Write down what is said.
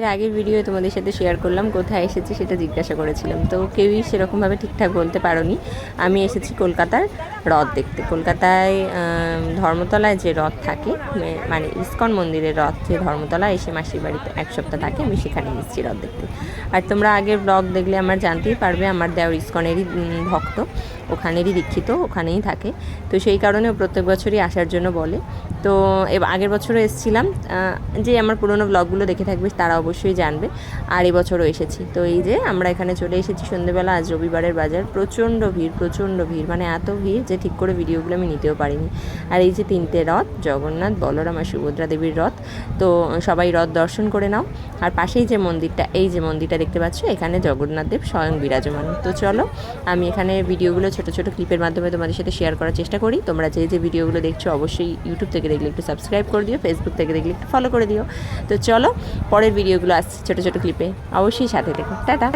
এর আগের ভিডিও তোমাদের সাথে শেয়ার করলাম কোথায় এসেছি সেটা জিজ্ঞাসা করেছিলাম, তো কেউই সেরকমভাবে ঠিকঠাক বলতে পারোনি। আমি এসেছি কলকাতার রথ দেখতে। কলকাতায় ধর্মতলায় যে রথ থাকে, মানে ইস্কন মন্দিরের রথ যে ধর্মতলায় এসে মাসির বাড়িতে এক সপ্তাহ থাকে, আমি সেখানে এসেছি রথ দেখতে। আর তোমরা আগের ব্লগ দেখলে আমার জানতেই পারবে, আমার দেওর ইস্কনেরই ভক্ত, ওখানেরই দীক্ষিত, ওখানেই থাকে। তো সেই কারণে ও প্রত্যেক বছরই আসার জন্য বলে। তো আগের বছরও এসেছিলাম, যে আমার পুরনো ব্লগগুলো দেখে থাকবে তারা অবশ্যই জানবে। আর এবছরও এসেছি। তো এই যে আমরা এখানে চলে এসেছি সন্ধ্যেবেলা, আজ রবিবারের বাজার, প্রচণ্ড ভিড়, মানে এত ভিড় যে ঠিক করে ভিডিওগুলো আমি নিতেও পারিনি। আর এই যে 3টে রথ, জগন্নাথ, বলরাম আর সুভদ্রা দেবীর রথ। তো সবাই রথ দর্শন করে নাও। আর পাশেই যে মন্দিরটা, এই যে মন্দিরটা দেখতে পাচ্ছ, এখানে জগন্নাথ দেব স্বয়ং বিরাজমান। তো চলো, আমি এখানে ভিডিওগুলো ছোটো ছোটো ক্লিপের মাধ্যমে তোমাদের সাথে শেয়ার করার চেষ্টা করি। তোমরা যে ভিডিওগুলো দেখছো অবশ্যই ইউটিউব থেকে দেখলে একটু সাবস্ক্রাইব করে দিও, ফেসবুক থেকে দেখলে একটু ফলো করে দিও। তো চলো, পরের ভিডিওগুলো আসছে ছোটো ছোটো ক্লিপে, অবশ্যই সাথে দেখো। টাটা।